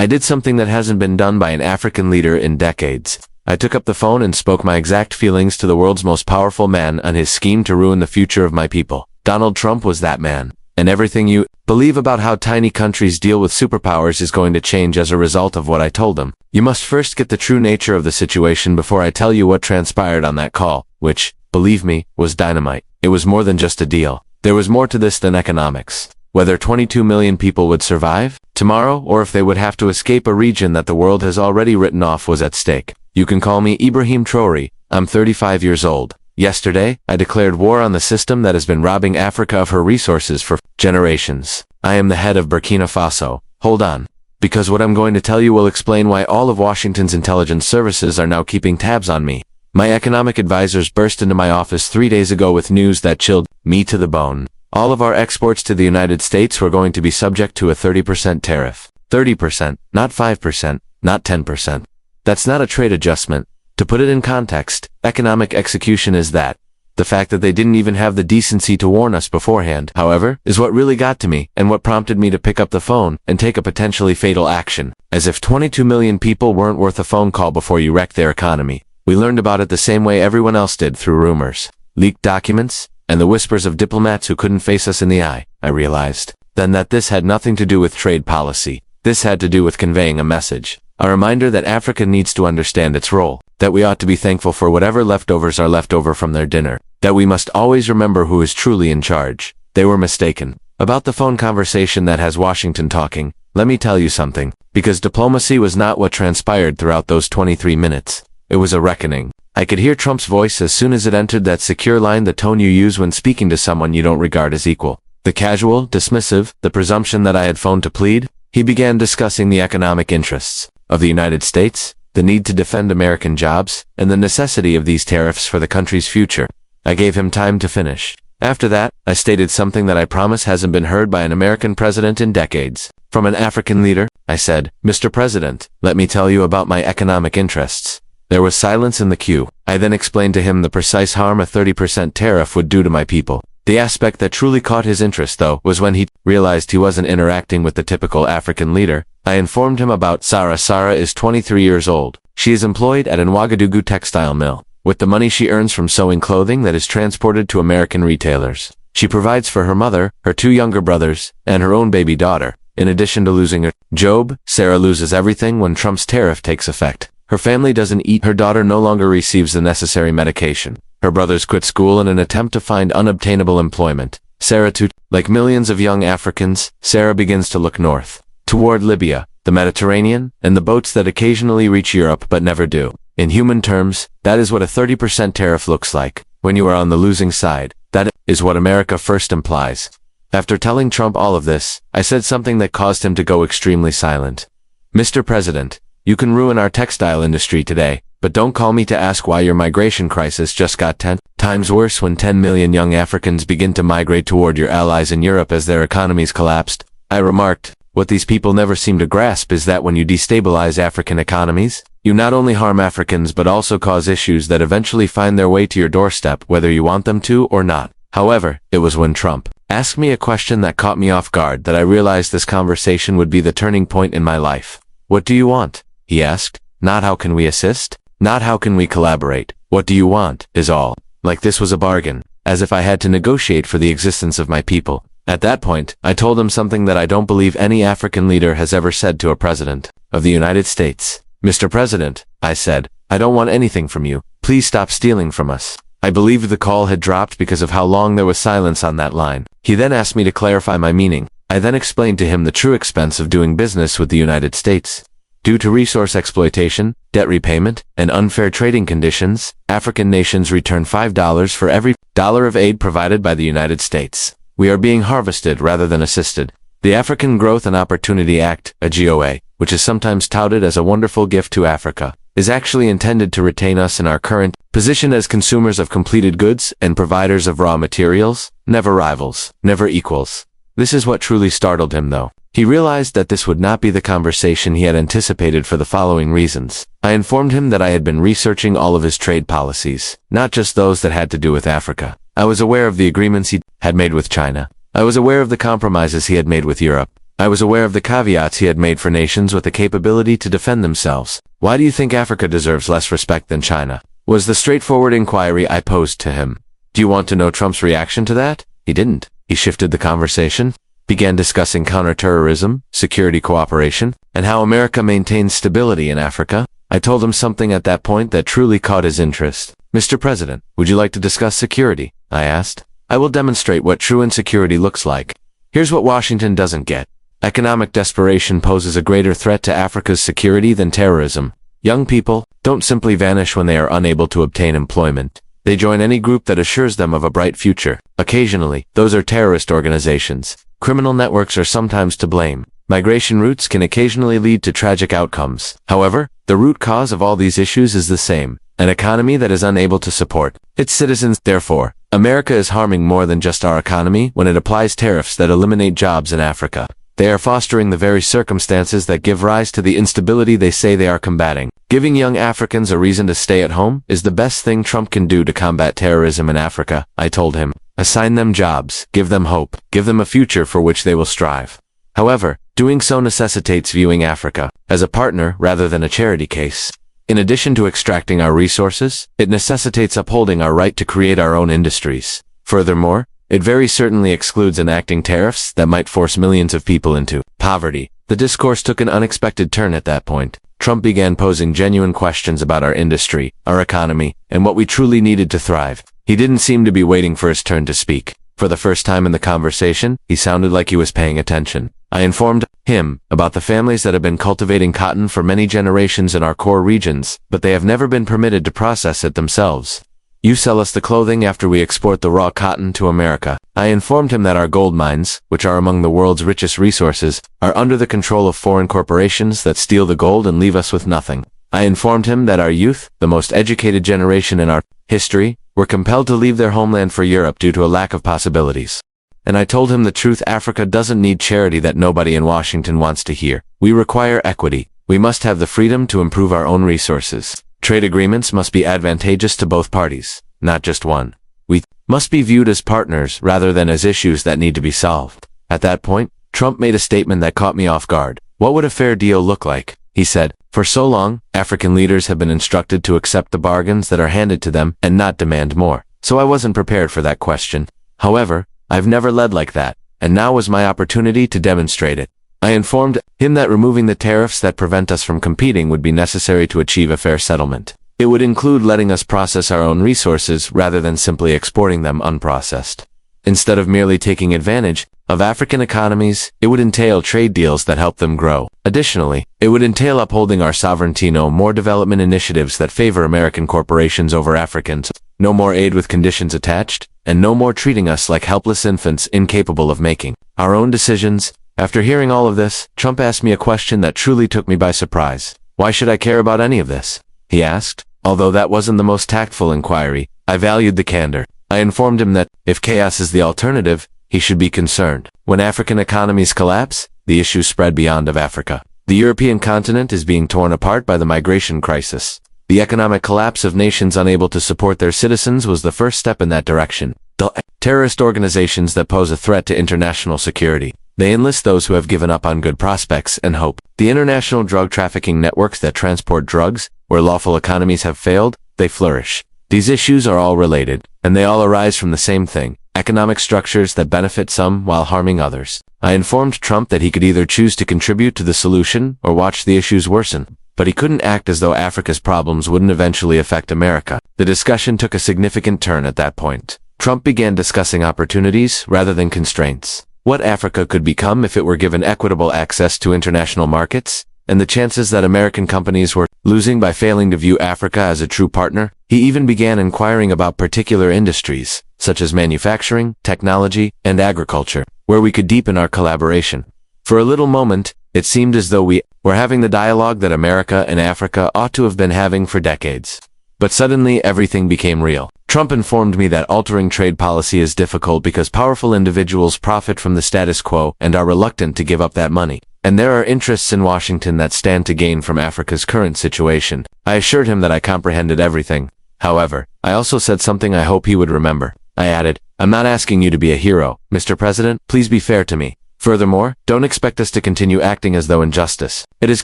I did something that hasn't been done by an African leader in decades. I took up the phone and spoke my exact feelings to the world's most powerful man on his scheme to ruin the future of my people. Donald Trump was that man. And everything you believe about how tiny countries deal with superpowers is going to change as a result of what I told him. You must first get the true nature of the situation before I tell you what transpired on that call, which, believe me, was dynamite. It was more than just a deal. There was more to this than economics. Whether 22 million people would survive tomorrow or if they would have to escape a region that the world has already written off was at stake. You can call me Ibrahim Traoré. I'm 35 years old. Yesterday, I declared war on the system that has been robbing Africa of her resources for generations. I am the head of Burkina Faso. Hold on. Because what I'm going to tell you will explain why all of Washington's intelligence services are now keeping tabs on me. My economic advisors burst into my office 3 days ago with news that chilled me to the bone. All of our exports to the United States were going to be subject to a 30% tariff. 30%, not 5%, not 10%. That's not a trade adjustment. To put it in context, economic execution is that. The fact that they didn't even have the decency to warn us beforehand, however, is what really got to me and what prompted me to pick up the phone and take a potentially fatal action. As if 22 million people weren't worth a phone call before you wrecked their economy. We learned about it the same way everyone else did, through rumors, leaked documents, and the whispers of diplomats who couldn't face us in the eye. I realized then that this had nothing to do with trade policy. This had to do with conveying a message. A reminder that Africa needs to understand its role. That we ought to be thankful for whatever leftovers are left over from their dinner. That we must always remember who is truly in charge. They were mistaken. About the phone conversation that has Washington talking, let me tell you something. Because diplomacy was not what transpired throughout those 23 minutes. It was a reckoning. I could hear Trump's voice as soon as it entered that secure line, the tone you use when speaking to someone you don't regard as equal. The casual, dismissive, the presumption that I had phoned to plead. He began discussing the economic interests of the United States, the need to defend American jobs, and the necessity of these tariffs for the country's future. I gave him time to finish. After that, I stated something that I promise hasn't been heard by an American president in decades. From an African leader, I said, "Mr. President, let me tell you about my economic interests." There was silence in the queue. I then explained to him the precise harm a 30% tariff would do to my people. The aspect that truly caught his interest, though, was when he realized he wasn't interacting with the typical African leader. I informed him about Sarah. Sarah is 23 years old. She is employed at an Ouagadougou textile mill. With the money she earns from sewing clothing that is transported to American retailers, she provides for her mother, her 2 younger brothers, and her own baby daughter. In addition to losing her job, Sarah loses everything when Trump's tariff takes effect. Her family doesn't eat. Her daughter no longer receives the necessary medication. Her brothers quit school in an attempt to find unobtainable employment. Sarah too, like millions of young Africans, Sarah begins to look north, toward Libya, the Mediterranean, and the boats that occasionally reach Europe but never do. In human terms, that is what a 30% tariff looks like. When you are on the losing side, that is what America first implies. After telling Trump all of this, I said something that caused him to go extremely silent. "Mr. President, you can ruin our textile industry today, but don't call me to ask why your migration crisis just got 10 times worse when 10 million young Africans begin to migrate toward your allies in Europe as their economies collapsed." I remarked, "What these people never seem to grasp is that when you destabilize African economies, you not only harm Africans but also cause issues that eventually find their way to your doorstep whether you want them to or not." However, it was when Trump asked me a question that caught me off guard that I realized this conversation would be the turning point in my life. "What do you want?" he asked. "Not how can we assist? Not how can we collaborate? What do you want, is all." Like this was a bargain, as if I had to negotiate for the existence of my people. At that point, I told him something that I don't believe any African leader has ever said to a president of the United States. "Mr. President," I said, "I don't want anything from you. Please stop stealing from us." I believed the call had dropped because of how long there was silence on that line. He then asked me to clarify my meaning. I then explained to him the true expense of doing business with the United States. Due to resource exploitation, debt repayment, and unfair trading conditions, African nations return $5 for every dollar of aid provided by the United States. We are being harvested rather than assisted. The African Growth and Opportunity Act, AGOA, which is sometimes touted as a wonderful gift to Africa, is actually intended to retain us in our current position as consumers of completed goods and providers of raw materials, never rivals, never equals. This is what truly startled him, though. He realized that this would not be the conversation he had anticipated for the following reasons. I informed him that I had been researching all of his trade policies, not just those that had to do with Africa. I was aware of the agreements he had made with China. I was aware of the compromises he had made with Europe. I was aware of the caveats he had made for nations with the capability to defend themselves. Why do you think Africa deserves less respect than China? Was the straightforward inquiry I posed to him. Do you want to know Trump's reaction to that? He didn't. He shifted the conversation, began discussing counterterrorism, security cooperation, and how America maintains stability in Africa. I told him something at that point that truly caught his interest. Mr. President, would you like to discuss security? I asked. I will demonstrate what true insecurity looks like. Here's what Washington doesn't get. Economic desperation poses a greater threat to Africa's security than terrorism. Young people don't simply vanish when they are unable to obtain employment. They join any group that assures them of a bright future. Occasionally, those are terrorist organizations. Criminal networks are sometimes to blame. Migration routes can occasionally lead to tragic outcomes. However, the root cause of all these issues is the same: an economy that is unable to support its citizens. Therefore, America is harming more than just our economy when it applies tariffs that eliminate jobs in Africa. They are fostering the very circumstances that give rise to the instability they say they are combating. Giving young Africans a reason to stay at home is the best thing Trump can do to combat terrorism in Africa, I told him. Assign them jobs, give them hope, give them a future for which they will strive. However, doing so necessitates viewing Africa as a partner rather than a charity case. In addition to extracting our resources, it necessitates upholding our right to create our own industries. Furthermore, it very certainly excludes enacting tariffs that might force millions of people into poverty. The discourse took an unexpected turn at that point. Trump began posing genuine questions about our industry, our economy, and what we truly needed to thrive. He didn't seem to be waiting for his turn to speak. For the first time in the conversation, he sounded like he was paying attention. I informed him about the families that have been cultivating cotton for many generations in our core regions, but they have never been permitted to process it themselves. You sell us the clothing after we export the raw cotton to America. I informed him that our gold mines, which are among the world's richest resources, are under the control of foreign corporations that steal the gold and leave us with nothing. I informed him that our youth, the most educated generation in our history, were compelled to leave their homeland for Europe due to a lack of possibilities. And I told him the truth: Africa doesn't need charity that nobody in Washington wants to hear. We require equity. We must have the freedom to improve our own resources. Trade agreements must be advantageous to both parties, not just one. We must be viewed as partners rather than as issues that need to be solved. At that point, Trump made a statement that caught me off guard. What would a fair deal look like? He said, for so long, African leaders have been instructed to accept the bargains that are handed to them and not demand more. So I wasn't prepared for that question. However, I've never led like that, and now was my opportunity to demonstrate it. I informed him that removing the tariffs that prevent us from competing would be necessary to achieve a fair settlement. It would include letting us process our own resources rather than simply exporting them unprocessed. Instead of merely taking advantage of African economies, it would entail trade deals that help them grow. Additionally, it would entail upholding our sovereignty. No more development initiatives that favor American corporations over Africans. No more aid with conditions attached, and no more treating us like helpless infants incapable of making our own decisions. After hearing all of this, Trump asked me a question that truly took me by surprise. Why should I care about any of this? He asked. Although that wasn't the most tactful inquiry, I valued the candor. I informed him that, if chaos is the alternative, he should be concerned. When African economies collapse, the issues spread beyond of Africa. The European continent is being torn apart by the migration crisis. The economic collapse of nations unable to support their citizens was the first step in that direction. The terrorist organizations that pose a threat to international security. They enlist those who have given up on good prospects and hope. The international drug trafficking networks that transport drugs, where lawful economies have failed, they flourish. These issues are all related, and they all arise from the same thing: economic structures that benefit some while harming others. I informed Trump that he could either choose to contribute to the solution or watch the issues worsen, but he couldn't act as though Africa's problems wouldn't eventually affect America. The discussion took a significant turn at that point. Trump began discussing opportunities rather than constraints. What Africa could become if it were given equitable access to international markets, and the chances that American companies were losing by failing to view Africa as a true partner. He even began inquiring about particular industries, such as manufacturing, technology, and agriculture, where we could deepen our collaboration. For a little moment, it seemed as though we were having the dialogue that America and Africa ought to have been having for decades. But suddenly everything became real. Trump informed me that altering trade policy is difficult because powerful individuals profit from the status quo and are reluctant to give up that money. And there are interests in Washington that stand to gain from Africa's current situation. I assured him that I comprehended everything. However, I also said something I hope he would remember. I added, I'm not asking you to be a hero, Mr. President. Please be fair to me. Furthermore, don't expect us to continue acting as though injustice. It is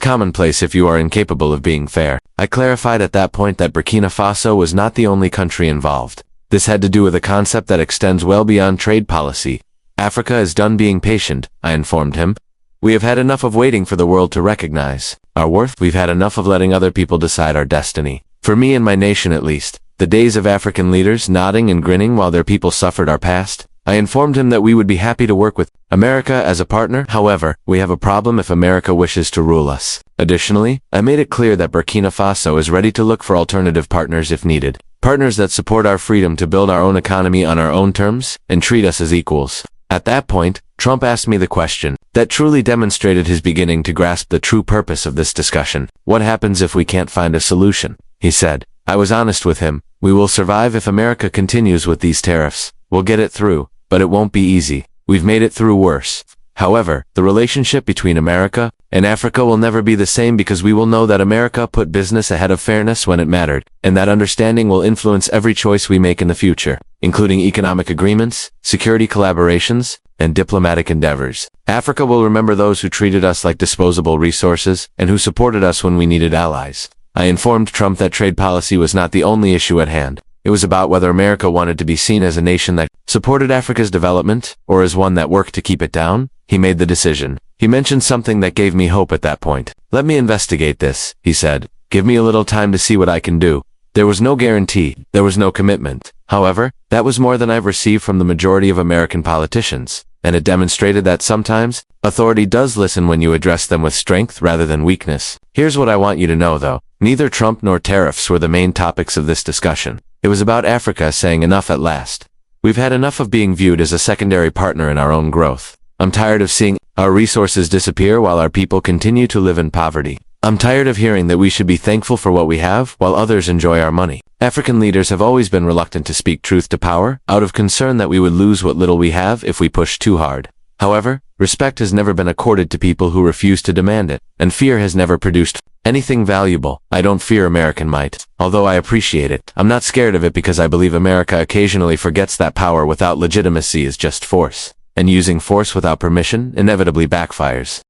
commonplace if you are incapable of being fair. I clarified at that point that Burkina Faso was not the only country involved. This had to do with a concept that extends well beyond trade policy. Africa is done being patient, I informed him. We have had enough of waiting for the world to recognize our worth. We've had enough of letting other people decide our destiny. For me and my nation at least, the days of African leaders nodding and grinning while their people suffered are past. I informed him that we would be happy to work with America as a partner. However, we have a problem if America wishes to rule us. Additionally, I made it clear that Burkina Faso is ready to look for alternative partners if needed. Partners that support our freedom to build our own economy on our own terms and treat us as equals. At that point, Trump asked me the question that truly demonstrated his beginning to grasp the true purpose of this discussion. What happens if we can't find a solution? He said. I was honest with him. We will survive if America continues with these tariffs. We'll get it through, but it won't be easy. We've made it through worse. However, the relationship between America and Africa will never be the same because we will know that America put business ahead of fairness when it mattered, and that understanding will influence every choice we make in the future, including economic agreements, security collaborations, and diplomatic endeavors. Africa will remember those who treated us like disposable resources and who supported us when we needed allies. I informed Trump that trade policy was not the only issue at hand. It was about whether America wanted to be seen as a nation that supported Africa's development or as one that worked to keep it down. He made the decision. He mentioned something that gave me hope at that point. Let me investigate this, he said. Give me a little time to see what I can do. There was no guarantee. There was no commitment. However, that was more than I've received from the majority of American politicians. And it demonstrated that sometimes, authority does listen when you address them with strength rather than weakness. Here's what I want you to know though. Neither Trump nor tariffs were the main topics of this discussion. It was about Africa saying enough at last. We've had enough of being viewed as a secondary partner in our own growth. I'm tired of seeing our resources disappear while our people continue to live in poverty. I'm tired of hearing that we should be thankful for what we have while others enjoy our money. African leaders have always been reluctant to speak truth to power, out of concern that we would lose what little we have if we push too hard. However, respect has never been accorded to people who refuse to demand it, and fear has never produced anything valuable. I don't fear American might, although I appreciate it. I'm not scared of it because I believe America occasionally forgets that power without legitimacy is just force, and using force without permission inevitably backfires.